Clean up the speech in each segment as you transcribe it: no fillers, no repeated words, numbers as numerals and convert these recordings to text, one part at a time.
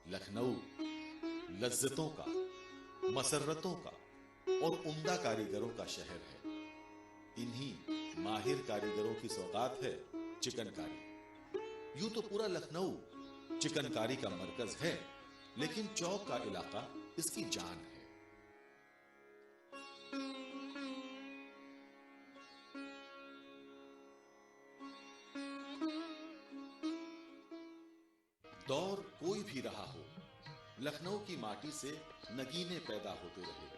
लखनऊ लज्जतों का, मसर्रतों का और उम्दा कारीगरों का शहर है। इन्हीं माहिर कारीगरों की सौगात है चिकनकारी। यूं तो पूरा लखनऊ चिकनकारी का मरकज है, लेकिन चौक का इलाका इसकी जान है। दौर कोई भी रहा हो, लखनऊ की माटी से नगीने पैदा होते रहे।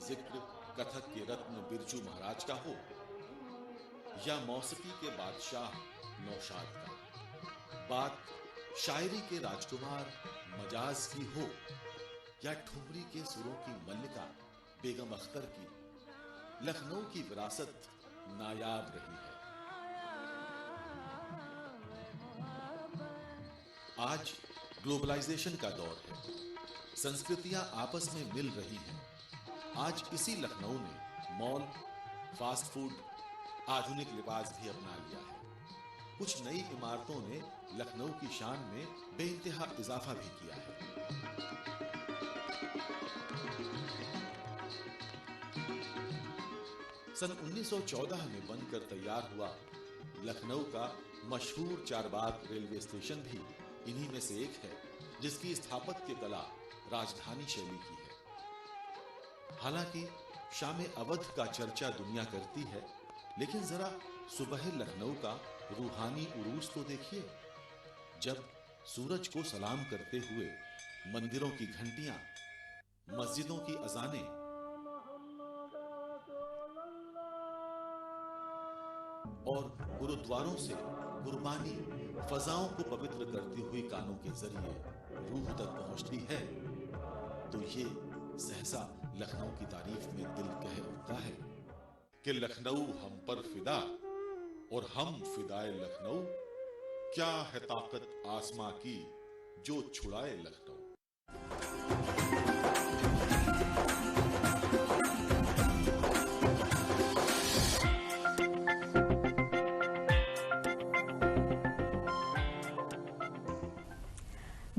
जिक्र कथक के रत्न बिरजू महाराज का हो या मौसीकी के बादशाह नौशाद का, बात शायरी के राजकुमार मजाज की हो या ठुमरी के सुरों की मल्लिका बेगम अख्तर की, लखनऊ की विरासत नायाब रही है। आज ग्लोबलाइजेशन का दौर है, संस्कृतियां आपस में मिल रही हैं। आज इसी लखनऊ ने मॉल, फास्ट फूड, आधुनिक लिबास भी अपना लिया है। कुछ नई इमारतों ने लखनऊ की शान में बेइंतहा इजाफा भी किया है। सन 1914 में बनकर तैयार हुआ लखनऊ का मशहूर चारबाग रेलवे स्टेशन भी इन्हीं में से एक है, जिसकी स्थापत्य कला राजधानी शैली की है। हालांकि शाम अवध का चर्चा दुनिया करती है, लेकिन जरा सुबह लखनऊ का रूहानी उरूज तो देखिए। जब सूरज को सलाम करते हुए मंदिरों की घंटियां, मस्जिदों की अजानें और गुरुद्वारों से कुर्बानी फजाओं को पवित्र करती हुई कानों के जरिए रूह तक पहुंचती है, तो ये सहसा लखनऊ की तारीफ में दिल कह उठता है कि लखनऊ हम पर फिदा और हम फिदाए लखनऊ, क्या है ताकत आसमां की जो छुड़ाए लखनऊ।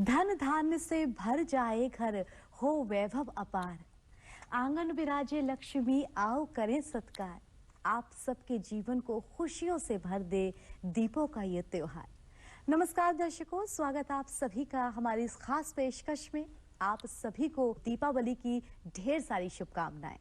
धन धान्य से भर जाए घर, हो वैभव अपार। आंगन विराजे लक्ष्मी, आओ करें सत्कार। आप सबके जीवन को खुशियों से भर दे दीपों का ये त्योहार। नमस्कार दर्शकों, स्वागत आप सभी का हमारी इस खास पेशकश में। आप सभी को दीपावली की ढेर सारी शुभकामनाएं।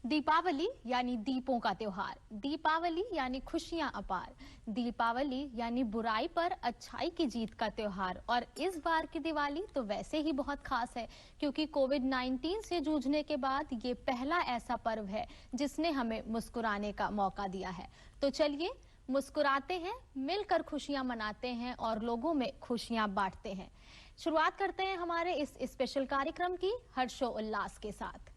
दीपावली यानी दीपों का त्योहार, दीपावली यानी खुशियां अपार, दीपावली यानी बुराई पर अच्छाई की जीत का त्योहार। और इस बार की दिवाली तो वैसे ही बहुत खास है, क्योंकि कोविड-19 से जूझने के बाद ये पहला ऐसा पर्व है जिसने हमें मुस्कुराने का मौका दिया है। तो चलिए मुस्कुराते हैं, मिलकर खुशियां मनाते हैं और लोगों में खुशियां बांटते हैं। शुरुआत करते हैं हमारे इस स्पेशल कार्यक्रम की हर्षो उल्लास के साथ।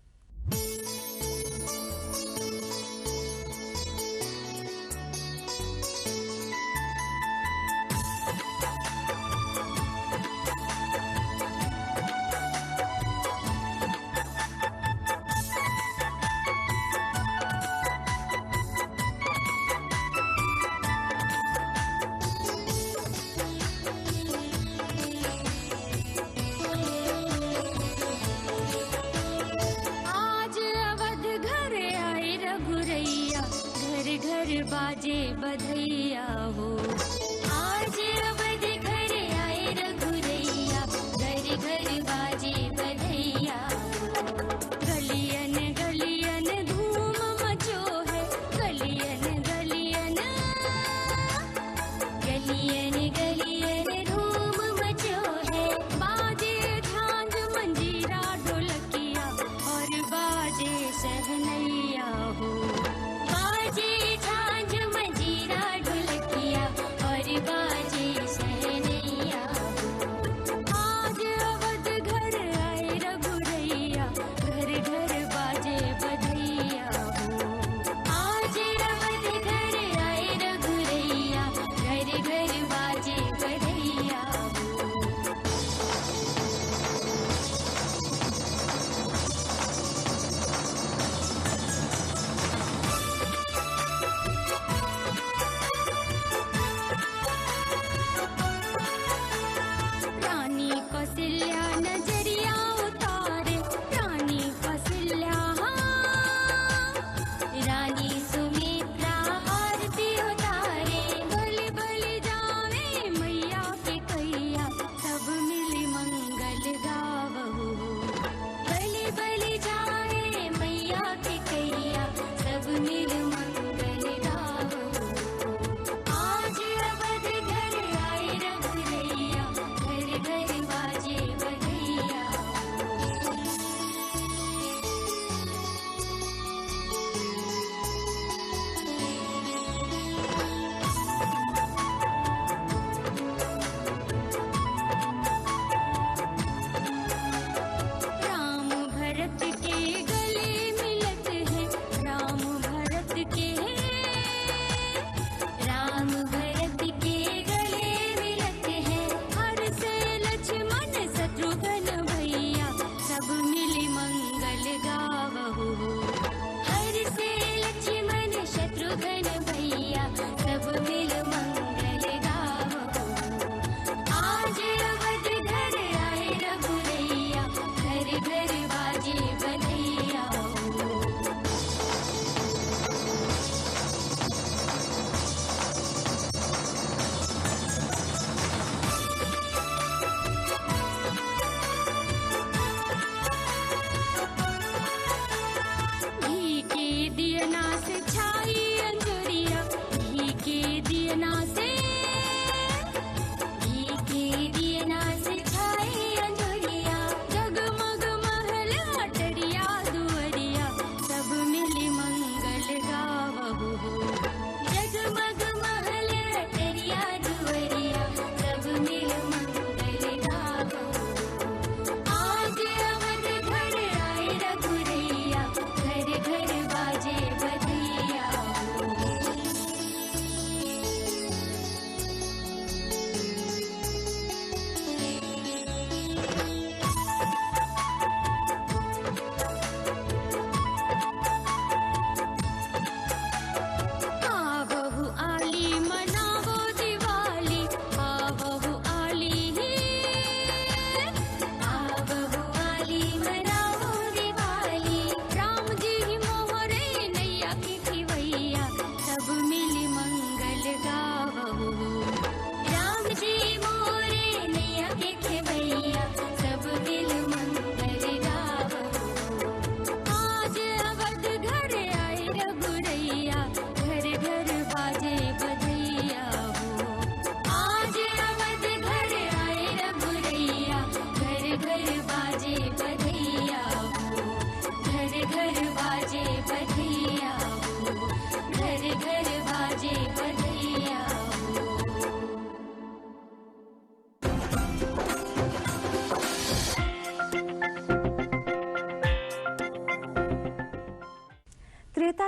बाजे बधैया हो, आज अवध घर आए रघुरैया, घर घर बाजे बधैया हो। गलियन गलियन धूम मचो है, गलियन गलियन गलियन गलियन धूम मचो है। बाजे झांझ मंजीरा ढोलकिया और बाजे सहनैया हो, बाजे झांझ मंजीरा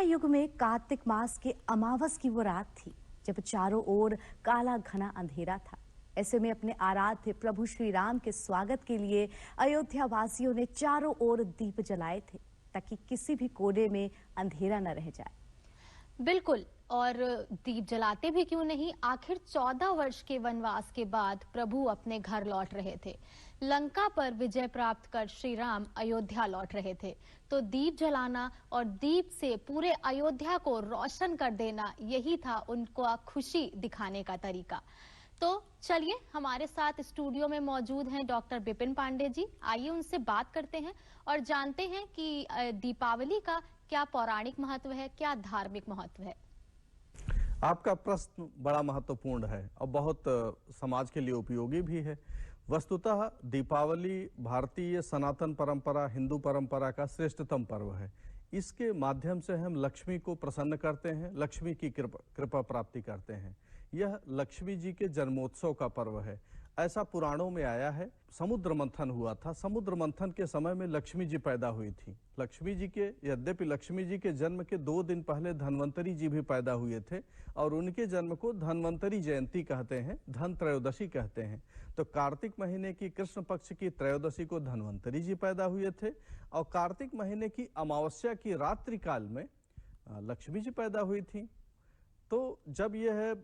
युग में कार्तिक मास के अमावस की वो रात थी जब चारों ओर काला घना अंधेरा था। ऐसे में अपने आराध्य प्रभु श्री राम के स्वागत के लिए अयोध्या वासियों ने चारों ओर दीप जलाए थे ताकि किसी भी कोने में अंधेरा न रह जाए। बिल्कुल, और दीप जलाते भी क्यों नहीं, आखिर 14 वर्ष के वनवास के बाद प्रभु अपने घर लौट रहे थे। लंका पर विजय प्राप्त कर श्री राम अयोध्या लौट रहे थे, तो दीप जलाना और दीप से पूरे अयोध्या को रोशन कर देना, यही था उनको खुशी दिखाने का तरीका। तो चलिए, हमारे साथ स्टूडियो में मौजूद हैं डॉक्टर विपिन पांडे जी। आइए उनसे बात करते हैं और जानते हैं कि दीपावली का क्या पौराणिक महत्व है, क्या धार्मिक महत्व है। आपका प्रश्न बड़ा महत्वपूर्ण है और बहुत समाज के लिए उपयोगी भी है। वस्तुतः दीपावली भारतीय सनातन परंपरा, हिंदू परंपरा का श्रेष्ठतम पर्व है। इसके माध्यम से हम लक्ष्मी को प्रसन्न करते हैं, लक्ष्मी की कृपा प्राप्ति करते हैं। यह लक्ष्मी जी के जन्मोत्सव का पर्व है। ऐसा पुराणों में आया है। समुद्र मंथन हुआ था। समुद्र मंथन के समय में लक्ष्मी जी पैदा हुई थी। लक्ष्मी जी के, यद्यपि लक्ष्मी जी के जन्म के 2 दिन पहले धन्वंतरी जी भी पैदा हुए थे और उनके जन्म को धन्वंतरी जयंती कहते हैं, धन त्रयोदशी कहते हैं। तो कार्तिक महीने की कृष्ण पक्ष की त्रयोदशी को धन्वंतरी जी पैदा हुए थे और कार्तिक महीने की अमावस्या की रात्रि काल में लक्ष्मी जी पैदा हुई थी। तो जब यह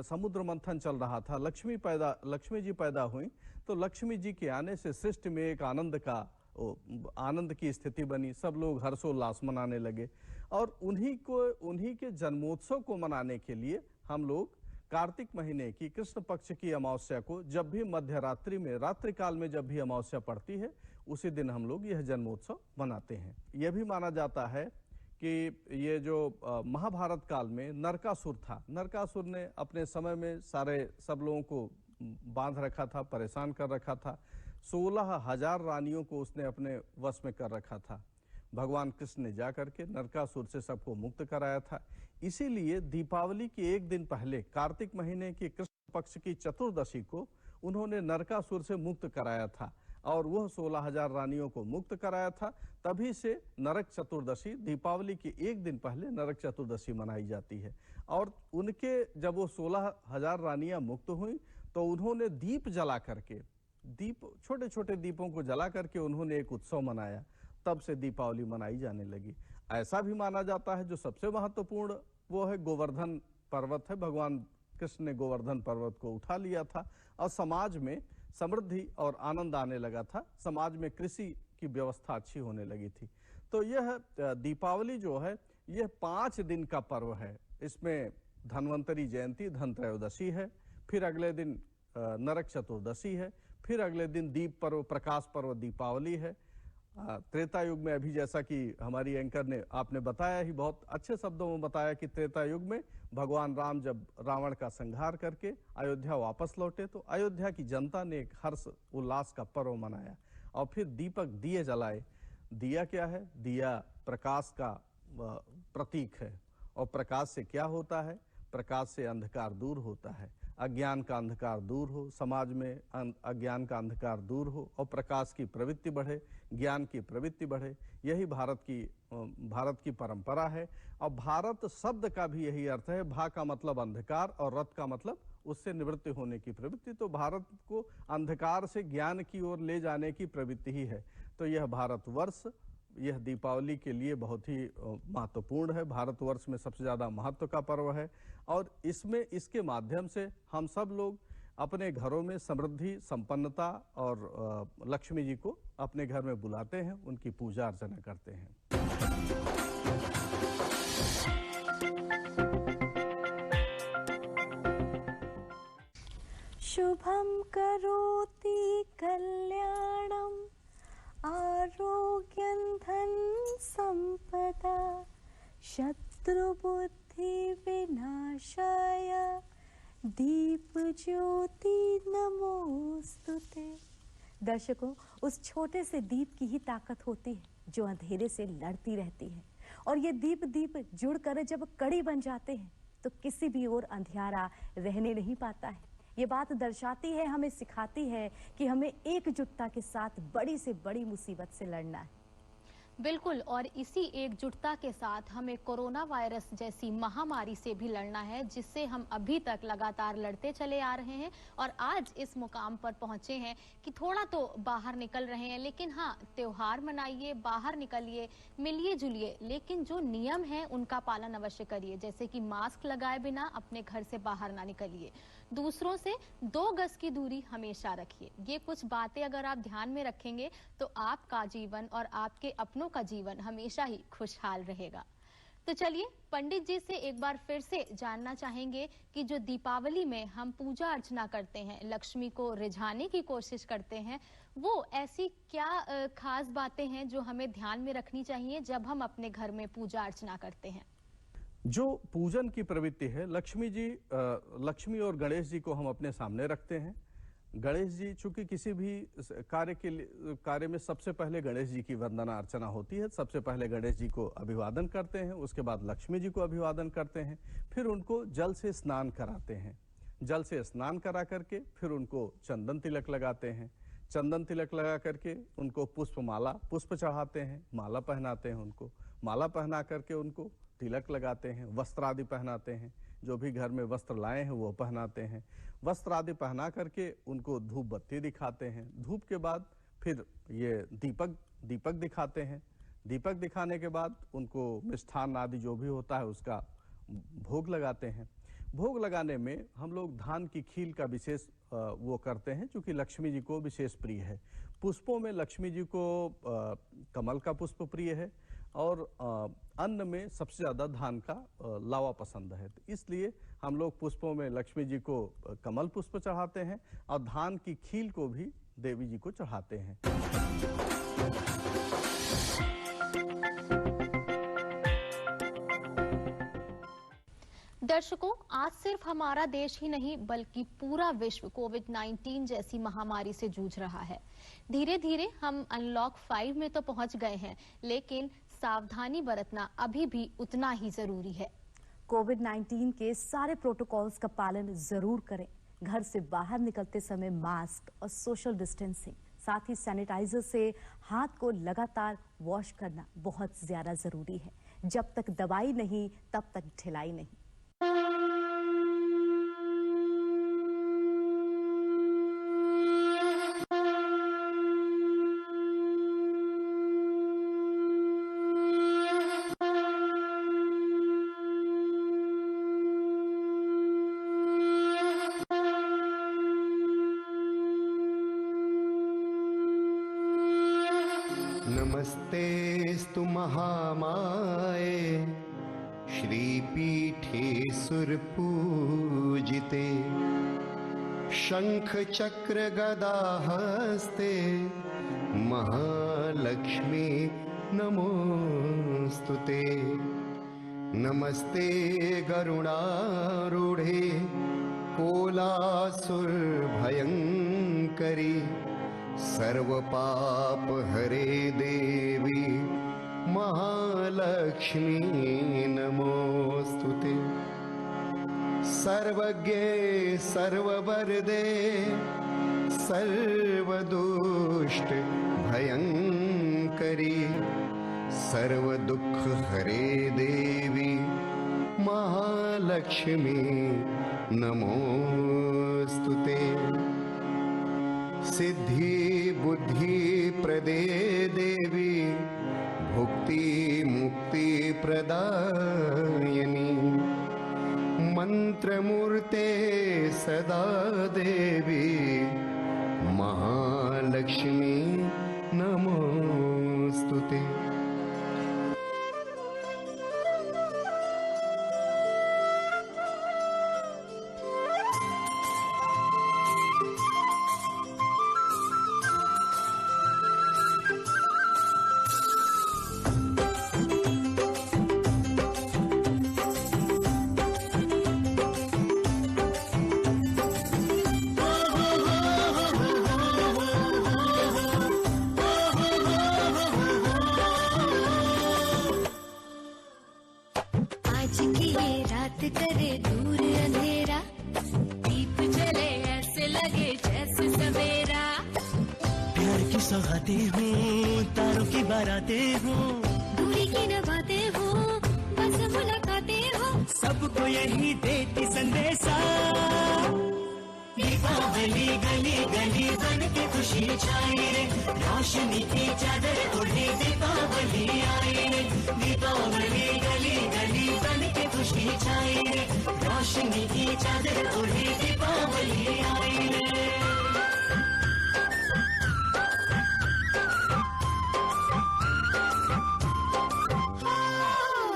समुद्र मंथन चल रहा था, लक्ष्मी जी पैदा हुई, तो लक्ष्मी जी के आने से सृष्टि में एक आनंद की स्थिति बनी। सब लोग हर्षोल्लास मनाने लगे और उन्हीं के जन्मोत्सव को मनाने के लिए हम लोग कार्तिक महीने की कृष्ण पक्ष की अमावस्या को, जब भी मध्य रात्रि में, रात्रि काल में जब भी अमावस्या पड़ती है, उसी दिन हम लोग यह जन्मोत्सव मनाते हैं। यह भी माना जाता है कि ये जो महाभारत काल में नरकासुर था, नरकासुर ने अपने समय में सब लोगों को बांध रखा था, परेशान कर रखा था। 16,000 रानियों को उसने अपने वश में कर रखा था। भगवान कृष्ण ने जाकर के नरकासुर से सबको मुक्त कराया था। इसीलिए दीपावली के एक दिन पहले, कार्तिक महीने की कृष्ण पक्ष की चतुर्दशी को उन्होंने नरकासुर से मुक्त कराया था और वह 16,000 रानियों को मुक्त कराया था। तभी से नरक चतुर्दशी, दीपावली के एक दिन पहले नरक चतुर्दशी मनाई जाती है। और उनके जब वो 16,000 रानियां मुक्त हुई तो उन्होंने दीप जला करके, छोटे छोटे दीपों को जला करके उन्होंने एक उत्सव मनाया। तब से दीपावली मनाई जाने लगी। ऐसा भी माना जाता है जो सबसे महत्वपूर्ण वो है गोवर्धन पर्वत है। भगवान कृष्ण ने गोवर्धन पर्वत को उठा लिया था और समाज में समृद्धि और आनंद आने लगा था। समाज में कृषि की व्यवस्था अच्छी होने लगी थी। तो यह दीपावली जो है, यह 5 दिन का पर्व है। इसमें धन्वंतरी जयंती, धन त्रयोदशी है, फिर अगले दिन नरक चतुर्दशी है, फिर अगले दिन दीप पर्व, प्रकाश पर्व दीपावली है। त्रेता युग में, अभी जैसा कि हमारी एंकर ने आपने बताया ही, बहुत अच्छे शब्दों में बताया कि त्रेता युग में भगवान राम जब रावण का संहार करके अयोध्या वापस लौटे तो अयोध्या की जनता ने एक हर्ष उल्लास का पर्व मनाया और फिर दिए जलाए। दिया क्या है? दिया प्रकाश का प्रतीक है और प्रकाश से क्या होता है? प्रकाश से अंधकार दूर होता है। अज्ञान का अंधकार दूर हो, समाज में अज्ञान का अंधकार दूर हो और प्रकाश की प्रवृत्ति बढ़े, ज्ञान की प्रवृत्ति बढ़े। यही भारत की परंपरा है। और भारत शब्द का भी यही अर्थ है। भा का मतलब अंधकार और रत का मतलब उससे निवृत्ति होने की प्रवृत्ति। तो भारत को अंधकार से ज्ञान की ओर ले जाने की प्रवृत्ति ही है। तो यह भारतवर्ष, यह दीपावली के लिए बहुत ही महत्वपूर्ण है। भारतवर्ष में सबसे ज़्यादा महत्व का पर्व है और इसके माध्यम से हम सब लोग अपने घरों में समृद्धि, संपन्नता और लक्ष्मी जी को अपने घर में बुलाते हैं, उनकी पूजा अर्चना करते हैं। शुभम करोति कल्याणम आरोग्यं धन संपदा शत्रु बुद्धि विनाशाय दीप ज्योति नमोस्तुते। दर्शकों, उस छोटे से दीप की ही ताकत होती है जो अंधेरे से लड़ती रहती है। और ये दीप जुड़कर जब कड़ी बन जाते हैं तो किसी भी ओर अंधियारा रहने नहीं पाता है। ये बात दर्शाती है, हमें सिखाती है कि हमें एकजुटता के साथ बड़ी से बड़ी मुसीबत से लड़ना है। बिल्कुल, और इसी एकजुटता के साथ हमें कोरोना वायरस जैसी महामारी से भी लड़ना है, जिससे हम अभी तक लगातार लड़ते चले आ रहे हैं और आज इस मुकाम पर पहुंचे हैं कि थोड़ा तो बाहर निकल रहे हैं। लेकिन हाँ, त्योहार मनाइए, बाहर निकलिए, मिलिए जुलिए, लेकिन जो नियम है उनका पालन अवश्य करिए, जैसे कि मास्क लगाए बिना अपने घर से बाहर ना निकलिए, दूसरों से 2 गज की दूरी हमेशा रखिए। ये कुछ बातें अगर आप ध्यान में रखेंगे तो आपका जीवन और आपके अपनों का जीवन हमेशा ही खुशहाल रहेगा। तो चलिए पंडित जी से एक बार फिर से जानना चाहेंगे कि जो दीपावली में हम पूजा अर्चना करते हैं, लक्ष्मी को रिझाने की कोशिश करते हैं, वो ऐसी क्या खास बातें हैं जो हमें ध्यान में रखनी चाहिए जब हम अपने घर में पूजा अर्चना करते हैं? जो पूजन की प्रवृत्ति है, लक्ष्मी और गणेश जी को हम अपने सामने रखते हैं। गणेश जी चूंकि किसी भी कार्य में सबसे पहले गणेश जी की वंदना अर्चना होती है। सबसे पहले गणेश जी को अभिवादन करते हैं, उसके बाद लक्ष्मी जी को अभिवादन करते हैं, फिर उनको जल से स्नान कराते हैं। जल से स्नान करा करके फिर उनको चंदन तिलक लगाते हैं। चंदन तिलक लगा करके उनको पुष्प चढ़ाते हैं, माला पहनाते हैं। उनको माला पहना करके उनको तिलक लगाते हैं, वस्त्र आदि पहनाते हैं। जो भी घर में वस्त्र लाए हैं वो पहनाते हैं। वस्त्र आदि पहना करके उनको धूप बत्ती दिखाते हैं। धूप के बाद फिर ये दीपक दिखाते हैं। दीपक दिखाने के बाद उनको मिष्ठान आदि जो भी होता है उसका भोग लगाते हैं। भोग लगाने में हम लोग धान की खील का विशेष वो करते हैं, क्योंकि लक्ष्मी जी को विशेष प्रिय है। पुष्पों में लक्ष्मी जी को कमल का पुष्प प्रिय है और अन्न में सबसे ज्यादा धान का लावा पसंद है। तो इसलिए हम लोग पुष्पों में लक्ष्मी जी को कमल पुष्प चढ़ाते हैं और धान की खील को भी देवी जी को चढ़ाते हैं। दर्शकों, आज सिर्फ हमारा देश ही नहीं बल्कि पूरा विश्व कोविड-19 जैसी महामारी से जूझ रहा है। धीरे धीरे हम अनलॉक 5 में तो पहुंच गए हैं, लेकिन सावधानी बरतना अभी भी उतना ही जरूरी है। कोविड-19 के सारे प्रोटोकॉल्स का पालन जरूर करें। घर से बाहर निकलते समय मास्क और सोशल डिस्टेंसिंग, साथ ही सैनिटाइजर से हाथ को लगातार वॉश करना बहुत ज्यादा जरूरी है। जब तक दवाई नहीं तब तक ढिलाई नहीं। नमस्तेस्तु महामाये श्रीपीठे सुरपूजिते शंख चक्र गदाहस्ते महालक्ष्मी नमोस्तुते। नमस्ते गरुडारूढे कोलासुर भयंकरी सर्वपाप हरे देवी महालक्ष्मी नमोस्तुते। सर्वज्ञे सर्ववरदे सर्वदुष्ट भयंकरी सर्वदुःख हरे देवी महालक्ष्मी नमोस्तुते। सिद्धि बुद्धि प्रदे देवी भुक्ति मुक्ति प्रदायिनी मंत्रमूर्ते सदा देवी महालक्ष्मी नमोस्तुते। करे दूर अंधेरा, दीप जले ऐसे लगे जैसे सवेरा। प्यार की सौगातें हूँ तारों की बारातें हो, दूरी की न बातें हो, बस मुलाकातें हो, सबको यही देती संदेशा। दीपावली गली गली बन के खुशी छाई रे, रोशनी की चादर ओढ़े दीपावली आई रे। दीपावली गली गली बन के खुशी छाई रे, रोशनी की चादर ओढ़े दीपावली आई रे।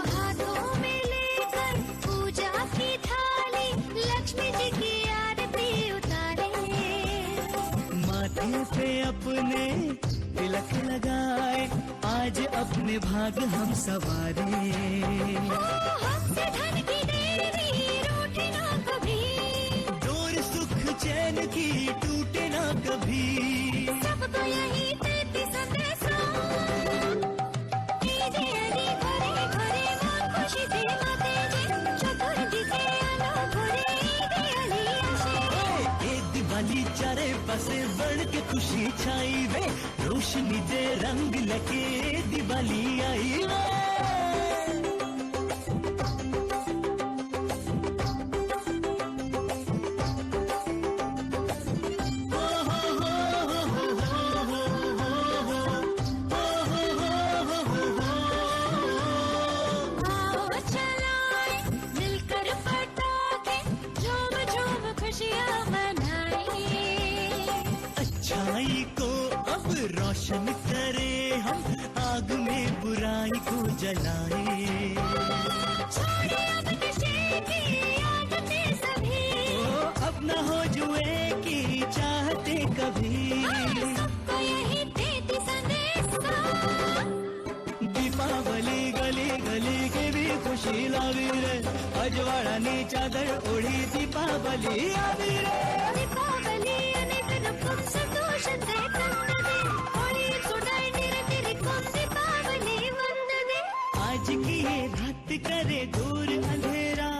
हाथों में लेकर पूजा की थाली, लक्ष्मी जी की आरती उतारे, माथे पे अपने तिलक लगाए, आज अपने भाग हम सवारे। हमसे धन की देवी रूठे ना कभी, डोर सुख चैन की टूटे ना कभी। सबको यही देती संदेशा। ईदे अली घरे घरे मां खुशी से माते जे, चतुर्थी से आलो घरे ईदे अली आशे। ए दिवाली चारे पासे बढ़ के खुशी छाई वे, रोशनी दे रंग लगे दिवाली आई वे। आओ चलाएं मिलकर पटाखे, झूम झूम खुशियां मनाएं। अच्छाई को अब रोशन करे हम, आग में बुराई को जलाए। छोड़े अब नशे की आदतें सभी, ओ अब न हो जुए की चाहते कभी। सबको यही देती संदेशा। दीपावली गली गली के भी खुशी लावी रे, अजवाड़ा नी चादर ओढ़ी दीपावली आवी रे। दीपावली अनेक नुपुर संतोष दे तंदे, होली सुनाई निरतिरी कुम दीपावली वंदने। आज की ये रात करे दूर अंधेरा,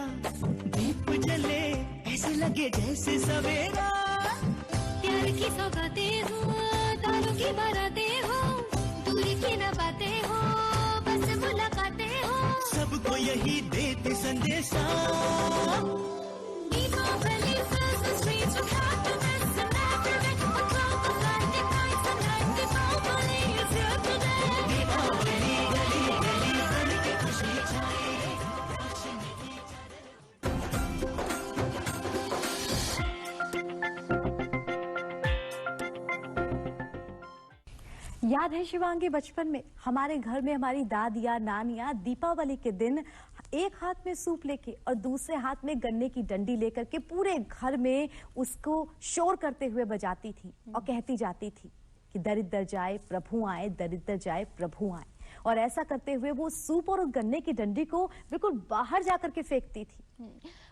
दीप जले ऐसे लगे जैसे सवेरा। प्यार की सौगातें हो, तारों की बारातें हो, दूरी की न बातें हो, बस मुलाकातें हो, सबको यही देती संदेशा। Deepawali fills the streets with happiness and merriment, across the light it nights and night, Deepawali is here today. Deepawali गली गली बन के खुशी छाई रे, रोशनी की याद है शिवांगी, बचपन में हमारे घर में हमारी दादियाँ नानियाँ दीपावली के दिन एक हाथ में सूप लेके और दूसरे हाथ में गन्ने की डंडी लेकर के पूरे घर में उसको शोर करते हुए बजाती थी और कहती जाती थी कि दरिद्र जाए प्रभु आए, दरिद्र जाए प्रभु आए। और ऐसा करते हुए वो सूप और गन्ने की डंडी को बिल्कुल बाहर जाकर के फेंकती थी।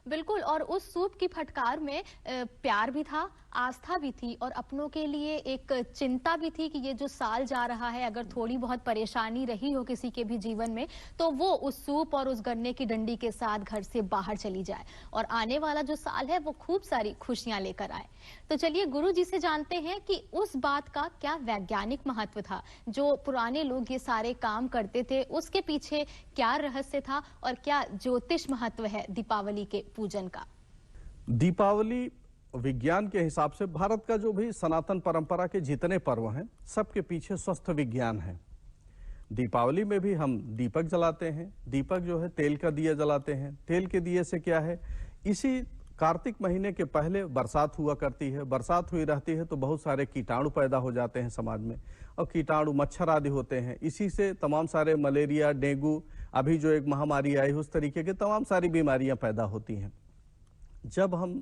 बिल्कुल, और उस सूप की फटकार में प्यार भी था, आस्था भी थी और अपनों के लिए एक चिंता भी थी कि ये जो साल जा रहा है, अगर थोड़ी बहुत परेशानी रही हो किसी के भी जीवन में, तो वो उस सूप और उस गन्ने की डंडी के साथ घर से बाहर चली जाए और आने वाला जो साल है वो खूब सारी खुशियां लेकर आए। तो चलिए गुरु जी से जानते हैं कि उस बात का क्या वैज्ञानिक महत्व था, जो पुराने लोग ये सारे काम करते थे, उसके पीछे क्या रहस्य था और क्या ज्योतिष महत्व है दीपावली के पूजन का। दीपावली विज्ञान के हिसाब से भारत का जो भी सनातन परंपरा के जितने पर्व हैं, सबके पीछे स्वस्थ विज्ञान है। दीपावली में भी हम दीपक जलाते हैं। दीपक जो है तेल का दिया जलाते हैं। तेल के दिए से क्या है, इसी कार्तिक महीने के पहले बरसात हुआ करती है। बरसात हुई रहती है तो बहुत सारे कीटाणु पैदा हो जाते हैं समाज में, और कीटाणु मच्छर आदि होते हैं। इसी से तमाम सारे मलेरिया, डेंगू, अभी जो एक महामारी आई उस तरीके के तमाम सारी बीमारियां पैदा होती हैं। जब हम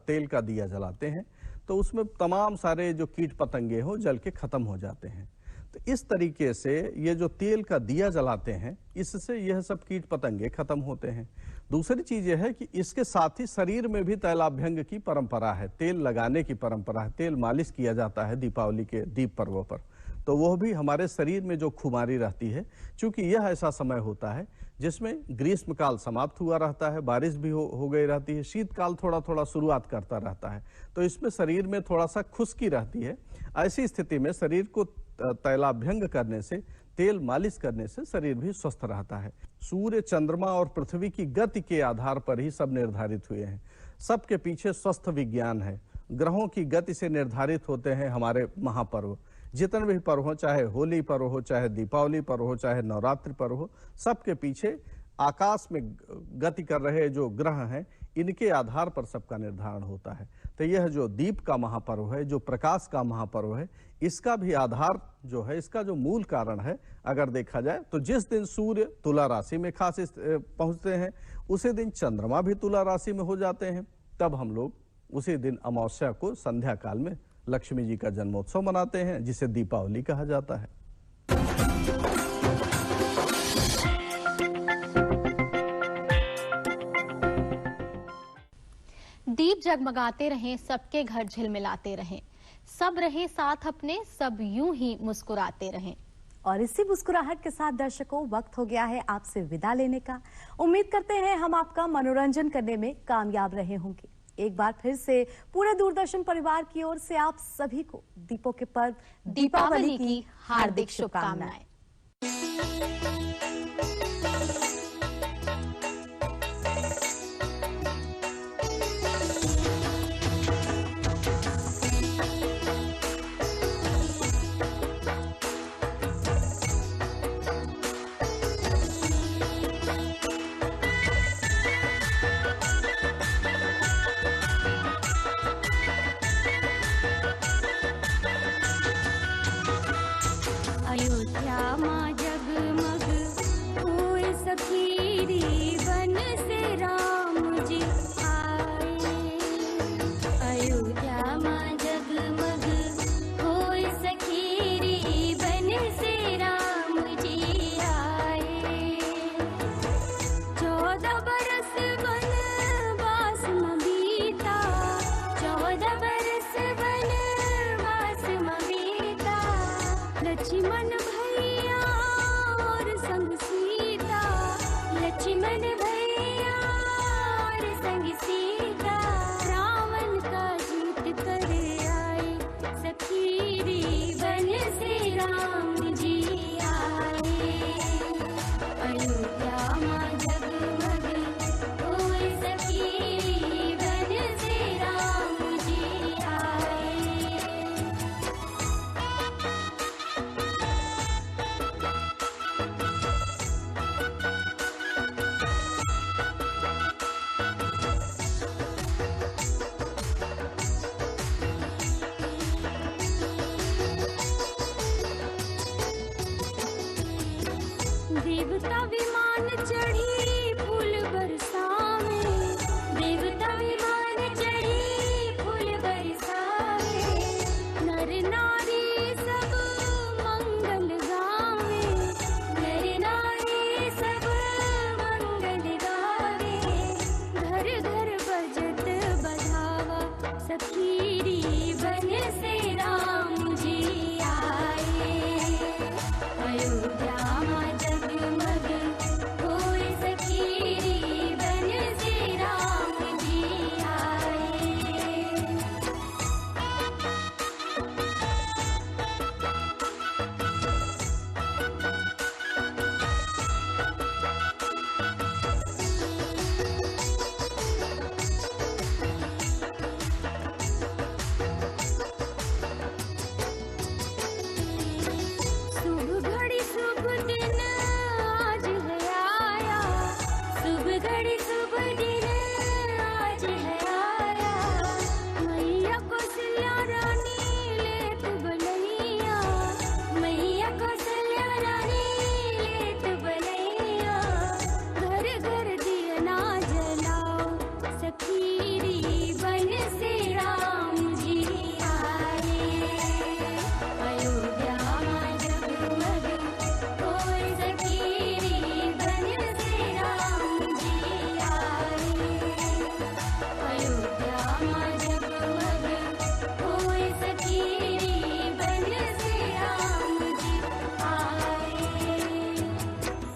तेल का दिया जलाते हैं तो उसमें तमाम सारे जो कीट पतंगे हो जल के खत्म हो जाते हैं। तो इस तरीके से ये जो तेल का दिया जलाते हैं, इससे यह सब कीट पतंगे खत्म होते हैं। दूसरी चीज यह है कि इसके साथ ही शरीर में भी तैलाभ्यंग की परंपरा है, तेल लगाने की परंपरा है। तेल मालिश किया जाता है दीपावली के दीप पर्व पर, तो वह भी हमारे शरीर में जो खुमारी रहती है, क्योंकि यह ऐसा समय होता है जिसमें ग्रीष्म काल समाप्त हुआ रहता है, बारिश भी हो गई रहती है, शीतकाल थोड़ा थोड़ा शुरुआत करता रहता है, तो इसमें शरीर में थोड़ा सा खुश्की रहती है। ऐसी स्थिति में शरीर को तैलाभ्यंग करने से, तेल मालिश करने से शरीर भी स्वस्थ रहता है। सूर्य, चंद्रमा और पृथ्वी की गति के आधार पर ही सब निर्धारित हुए हैं। सबके पीछे स्वस्थ विज्ञान है। ग्रहों की गति से निर्धारित होते हैं हमारे महापर्व। जितने भी पर्व हो, चाहे होली पर्व हो, चाहे दीपावली पर्व हो, चाहे नवरात्रि पर्व हो, सबके पीछे आकाश में गति कर रहे जो ग्रह हैं, इनके आधार पर सबका निर्धारण होता है। तो यह जो दीप का महापर्व है, जो प्रकाश का महापर्व है, इसका भी आधार जो है, इसका जो मूल कारण है, अगर देखा जाए तो जिस दिन सूर्य तुला राशि में खास पहुंचते हैं, उसी दिन चंद्रमा भी तुला राशि में हो जाते हैं। तब हम लोग उसी दिन अमावस्या को संध्या काल में लक्ष्मी जी का जन्मोत्सव मनाते हैं, जिसे दीपावली कहा जाता है। दीप जगमगाते रहें, सबके घर झिलमिलाते रहें, सब रहे साथ अपने, सब यूं ही मुस्कुराते रहें। और इसी मुस्कुराहट के साथ दर्शकों, वक्त हो गया है आपसे विदा लेने का। उम्मीद करते हैं हम आपका मनोरंजन करने में कामयाब रहे होंगे। एक बार फिर से पूरे दूरदर्शन परिवार की ओर से आप सभी को दीपों के पर्व दीपावली की हार्दिक शुभकामनाएं। अयोध्या माँ जगमग हुए सखीरी, बन से राम जी आए। अयोध्या माँ जगमग हुए सखीरी, बन से राम जी आए। 14 बरस वनवास में बीता, 14 बरस वनवास में बीता। लक्ष्मण भैया और संग सीता, लक्ष्मण भैया और संग सीता, रावण का जीत कर आए। सखीरी बन से राम जी आए। अयोध्या माँ जगमग हुए सखीरी, बन से राम जी आए। देवता